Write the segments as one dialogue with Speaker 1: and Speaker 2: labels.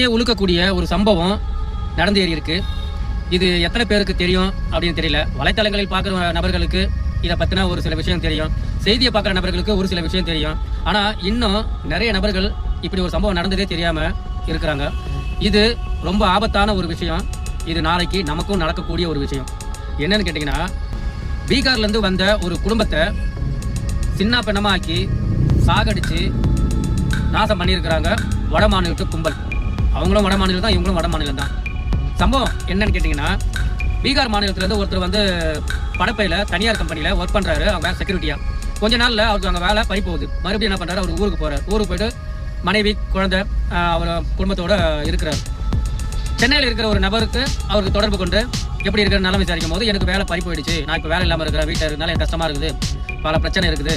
Speaker 1: தலையை உழுக்கக்கூடிய ஒரு சம்பவம் நடந்து ஏறி இருக்கு. இது எத்தனை பேருக்கு தெரியும் அப்படின்னு தெரியல. வலைத்தளங்களில் பார்க்குற நபர்களுக்கு இதை பற்றின ஒரு சில விஷயம் தெரியும், செய்தியை பார்க்குற நபர்களுக்கு ஒரு சில விஷயம் தெரியும். ஆனால் இன்னும் நிறைய நபர்கள் இப்படி ஒரு சம்பவம் நடந்ததே தெரியாமல் இருக்கிறாங்க. இது ரொம்ப ஆபத்தான ஒரு விஷயம். இது நாளைக்கு நமக்கும் நடக்கக்கூடிய ஒரு விஷயம். என்னன்னு கேட்டிங்கன்னா, பீகார்லேருந்து வந்த ஒரு குடும்பத்தை சின்ன பின்னமாக்கி சாகடிச்சு நாசம் பண்ணியிருக்கிறாங்க வட மாநிலத்து கும்பல். அவங்களும் வட மாநிலம் தான், இவங்களும் வட மாநிலம் தான். சம்பவம் என்னன்னு கேட்டிங்கன்னா, பீகார் மாநிலத்திலேருந்து ஒருத்தர் வந்து படப்பையில் தனியார் கம்பெனியில் ஒர்க் பண்ணுறாரு. அவங்க செக்யூரிட்டியாக. கொஞ்ச நாளில் அவருக்கு அங்கே வேலை பறி போகுது. மறுபடியும் என்ன பண்ணுறாரு, அவர் ஊருக்கு போகிறார். ஊருக்கு போய்ட்டு மனைவி குழந்தை அவர் குடும்பத்தோடு இருக்கிறார். சென்னையில் இருக்கிற ஒரு நபருக்கு அவருக்கு தொடர்பு கொண்டு எப்படி இருக்கிற நிலம் விசாரிக்கும் போது, எனக்கு வேலை பறி போயிடுச்சு, நான் இப்போ வேலை இல்லாமல் இருக்கிறேன், வீட்டில் இருந்தாலும் எனக்கு கஷ்டமாக இருக்குது, பல பிரச்சனை இருக்குது,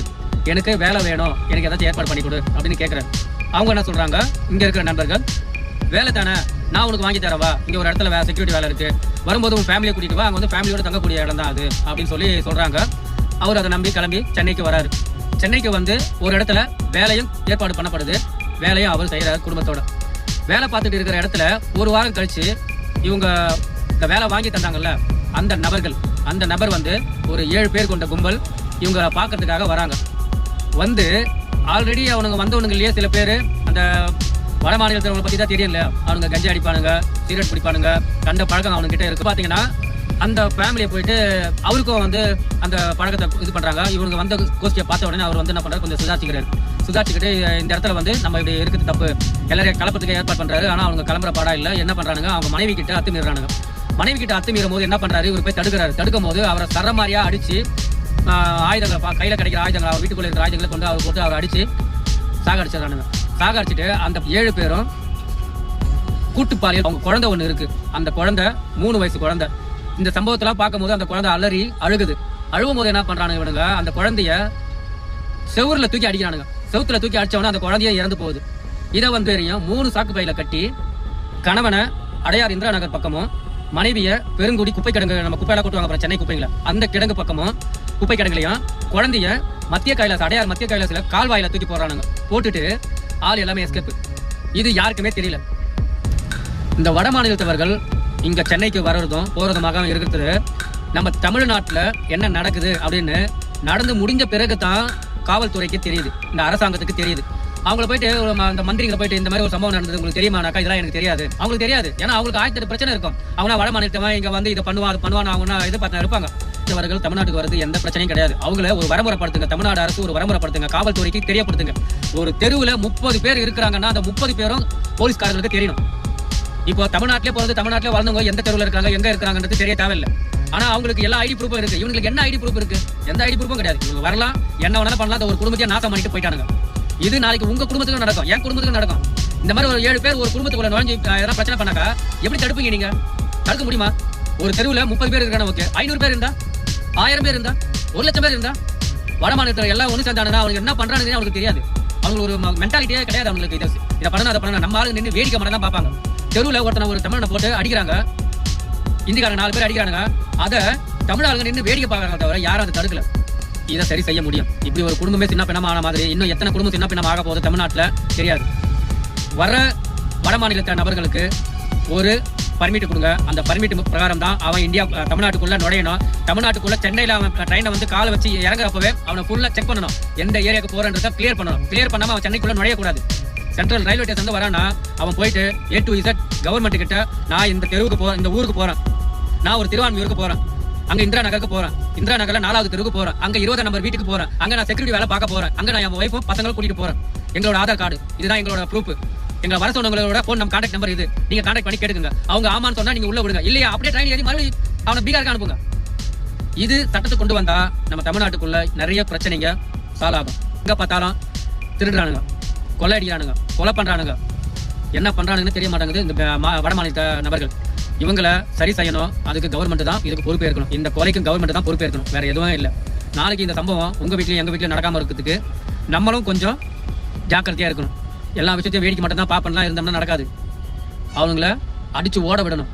Speaker 1: எனக்கு வேலை வேணும், எனக்கு ஏதாச்சும் ஏற்பாடு பண்ணி கொடு அப்படின்னு கேட்குறேன். அவங்க என்ன சொல்கிறாங்க, இங்கே இருக்கிற நண்பர்கள், வேலை தானே நான் உனக்கு வாங்கி தரவா, இங்கே ஒரு இடத்துல செக்யூரிட்டி வேலை இருக்குது, வரும்போது உன் ஃபேமிலியை கூட்டிகிட்டு வா, அங்கே வந்து ஃபேமிலியோட தங்கக்கூடிய இடம் தான் அது அப்படின்னு சொல்லி சொல்கிறாங்க. அவர் அதை நம்பி கிளம்பி சென்னைக்கு வராரு. சென்னைக்கு வந்து ஒரு இடத்துல வேலையும் ஏற்பாடு பண்ணப்படுது. வேலையும் அவர் செய்கிறார் குடும்பத்தோட. வேலை பார்த்துட்டு இருக்கிற இடத்துல ஒரு வாரம் கழிச்சு இவங்க இந்த வேலை வாங்கி தந்தாங்கல்ல அந்த நபர் வந்து ஒரு 7 பேர் கொண்ட கும்பல் இவங்க பார்க்கறதுக்காக வராங்க. வந்து ஆல்ரெடி அவனுங்க வந்தவனுங்களையே சில பேர் அந்த வட மாநிலத்தவங்களை பற்றி தான் தெரியல. அவனுங்க கஞ்சி அடிப்பானுங்க, சிகரெட் பிடிப்பானுங்க, கண்ட பழக்கம் அவனுங்கிட்ட இருக்கு. பார்த்தீங்கன்னா அந்த ஃபேமிலியை போயிட்டு அவருக்கும் வந்து அந்த பழக்கத்தை இது பண்ணுறாங்க. இவங்க வந்த கோஷ்டியை பார்த்த உடனே அவர் வந்து என்ன பண்ணுறாரு, கொஞ்சம் சுதாரிச்சுக்கிட்டு இந்த இடத்துல வந்து நம்ம இப்படி இருக்குது தப்பு, எல்லாரையும் கலப்பத்துக்கு ஏற்பாடு பண்ணுறாரு. ஆனால் அவங்க கிளம்புற பாடா இல்லை. என்ன பண்ணுறானுங்க, அவங்க மனைவி கிட்ட அத்துமீறானுங்க. மனைவி கிட்ட அத்துமீறும் போது என்ன பண்ணுறாரு, இவர் போய் தடுக்கும் போது அவரை சரமாரியாக அடித்து ஆயுதங்களை கையில் கிடைக்கிற ஆயுதங்கள், அவர் வீட்டுக்குள்ளே இருக்கிற ஆயுதங்களை கொண்டு அவர் போட்டு அவர் அடித்து சாகடிச்சிடறானுங்க. சாகடிச்சிட்டு அந்த 7 பேரும் கூட்டுப்பாலியல், அவங்க குழந்தை ஒன்று இருக்குது. அந்த குழந்தை 3 வயசு குழந்தை. இந்த சம்பவத்தெல்லாம் பார்க்கும்போது அந்த குழந்தை அலறி அழுகுது. அழுகும் போது என்ன பண்ணுறானுங்க இவனுங்க, அந்த குழந்தைய செவுரில் தூக்கி அடிக்கிறானுங்க. செவுத்துல தூக்கி அடிச்சவொடனே அந்த குழந்தைய இறந்து போகுது. இதை வந்து 3 சாக்கு பையில கட்டி கணவனை அடையார் இந்திரா நகர் பக்கமும், மனைவியை பெருங்குடி குப்பை கிடங்கு, நம்ம குப்பையெல்லாம் கொட்டுவாங்க அப்புறம் சென்னை குப்பைங்கள, அந்த கிடங்கு பக்கமும் குப்பை கிடங்குலையும், குழந்தைய மத்திய கைலாஸ், அடையார் மத்திய கைலாசில் கால்வாயில தூக்கி போடுறானுங்க. போட்டுட்டு ஆள் எல்லாமே எஸ்கேப். இது யாருக்குமே தெரியல. இந்த வட மாநிலத்தவர்கள் இங்க சென்னைக்கு வர்றதும் போறதுமாக இருக்கிறது நம்ம தமிழ்நாட்டில் என்ன நடக்குது அப்படின்னு நடந்து முடிஞ்ச பிறகு தான் காவல்துறைக்கு தெரியுது, இந்த அரசாங்கத்துக்கு தெரியுது. அவங்கள போயிட்டு அந்த மந்திரிகளை போயிட்டு இந்த மாதிரி ஒரு சம்பவம் நடந்தது உங்களுக்கு தெரியுமானாக்கா, இதெல்லாம் எனக்கு தெரியாது. அவங்களுக்கு தெரியாது. ஏன்னா அவங்களுக்கு 1008 பிரச்சனை இருக்கும். அவங்க வட மாநிலத்தவன் இங்க வந்து இதை பண்ணுவான் அது பண்ணுவான்னு அவங்க எதிர்பார்த்து இருப்பாங்க. இவர்கள் தமிழ்நாட்டுக்கு வரது எந்த பிரச்சனையும் கிடையாது. அவங்கள ஒரு வரமுறைப்படுத்துங்க, தமிழ்நாடு அரசு ஒரு வரமுறைப்படுத்துங்க, காவல்துறைக்கு தெரியப்படுத்துங்க. ஒரு தெருவில் 30 பேர் இருக்கிறாங்கன்னா அந்த 30 பேரும் போலீஸ்காரங்களுக்கு தெரியணும். இப்போ தமிழ்நாட்டிலே போறது, தமிழ்நாட்டிலே வளர்ந்தவங்க எந்த தெருவில் இருக்காங்க, எங்க இருக்கிறாங்கன்றது தெரிய தேவையில்லை. ஆனா அவங்களுக்கு எல்லா ஐடி ப்ரூஃபும் இருக்கு. இவங்களுக்கு என்ன ஐடி ப்ரூஃப் இருக்கு? எந்த ஐடி ப்ரூஃபும் கிடையாது. இவங்க வரலாம், என்ன வேணாலும் பண்ணலாம். ஒரு குடும்பத்தையே நாசம் பண்ணிட்டு போயிட்டானுங்க. இது நாளைக்கு உங்க குடும்பத்துக்கும் நடக்கும், என் குடும்பத்துக்கும் நடக்கும். இந்த மாதிரி ஒரு 7 பேர் ஒரு குடும்பத்துக்குள்ள நுழைஞ்சு ஏதாவது பிரச்சனை பண்ணாக்கா எப்படி தடுப்பீங்க நீங்க? தடுக்க முடியுமா? ஒரு தெருவில் 30 பேர் இருக்கான, ஓகே. 500 பேர் இருந்தா, 1000 பேர் இருந்தா, 1,00,000 பேர் இருந்தா, வட மாநிலத்தில் எல்லாம் ஒன்று சேர்ந்தானுங்க. அவங்களுக்கு என்ன பண்றானுன்னு அவங்களுக்கு தெரியாது. அவங்களுக்கு ஒரு மென்டாலிட்டியே கிடையாது. அவங்களுக்கு இதை பண்ணணும் அதை பண்ணணும், நம்ம ஆளுங்க நின்று வேடிக்கை மட்டும் தான் பார்ப்பாங்க. தெருவில் ஒருத்தனை ஒரு தமிழனை போட்டு அடிக்கிறாங்க, இந்திக்காரங்க 4 பேர் அடிக்கிறானுங்க. அதை தமிழ் ஆளுங்க நின்று வேடிக்கை பார்க்கறாங்க தவிர யாரும் அதை தடுக்கல. இதை சரி செய்ய முடியும். இப்படி ஒரு குடும்பமே சின்ன பின்னமான மாதிரி இன்னும் எத்தனை குடும்பம் சின்ன பின்னம் ஆக போகுது தமிழ்நாட்டில் தெரியாது. வர வட மாநிலத்த நபர்களுக்கு ஒரு பர்மிட் கொடுங்க. அந்த பர்மிட் பிரகாரம் தான் அவன் தமிழ்நாட்டுக்குள்ள நுழையணும். தமிழ்நாட்டுக்குள்ள சென்னையில் அவன் ட்ரெயினை வந்து காலை வச்சு இறங்குறப்பவே அவனை ஃபுல்லாக செக் பண்ணணும். எந்த ஏரியாவுக்கு போறன்றதை கிளியர் பண்ணணும். கிளியர் பண்ணாமல் அவன் சென்னைக்குள்ள நுழையக்கூடாது. சென்ட்ரல் ரயில்வே ஸ்டேஷன் வந்து வரானா அவன் போயிட்டு A to Z கவர்மெண்ட் கிட்ட, நான் இந்த தெருவுக்கு போறேன், இந்த ஊருக்கு போறேன், நான் ஒரு திருவான்மையூருக்கு போறேன், அங்க இந்திரா நகருக்கு போறேன், இந்திரா நகர்ல 4வது தெருவுக்கு போறேன், அங்க 20 நம்பர் வீட்டுக்கு போறேன், அங்க நான் செக்யூரிட்டி வேலை பார்க்க போறேன், அங்க நான் என் ஒய்ஃபும் பசங்களும் கூட்டிட்டு போறேன், எங்களோட ஆதார் கார்டு இதுதான் எங்களோட ப்ரூஃப், எங்களை வர சொன்னவங்களோட போன் நம்ம கான்டாக்ட் நம்பர் இது, நீங்க கான்டாக்ட் பண்ணி கேட்டுங்க. அவங்க ஆமான்னு சொன்னா நீங்க உள்ள விடுங்க, இல்லையா அப்படியே ட்ரெயின் ஏறி மறுபடியும் அவனை பீகாருக்கு அனுப்புங்க. இது சட்டத்தை கொண்டு வந்தா நம்ம தமிழ்நாட்டுக்குள்ள நிறைய பிரச்சனைங்க சால்வ் ஆகும். எங்க பார்த்தாலும் திருடுறானுங்க, கொலை அடிக்கிறானுங்க, கொலை பண்றானுங்க, என்ன பண்றானுங்கன்னு தெரிய மாட்டாங்குது இந்த வட மாநில நபர்கள். இவங்களை சரி செய்யணும். அதுக்கு கவர்மெண்ட் தான் இதுக்கு பொறுப்பேற்கணும். இந்த கொலைக்கும் கவர்மெண்ட் தான் பொறுப்பேற்கணும், வேற எதுவும் இல்லை. நாளைக்கு இந்த சம்பவம் உங்க வீட்லயும் எங்க வீட்லயும் நடக்காம இருக்கிறதுக்கு நம்மளும் கொஞ்சம் ஜாக்கிரதையா இருக்கணும். எல்லா விஷயத்தையும் வேடிக்கை மட்டும் தான் பாப்பெல்லாம் இருந்தோம்னா நடக்காது. அவங்கள அடிச்சு ஓட விடணும்.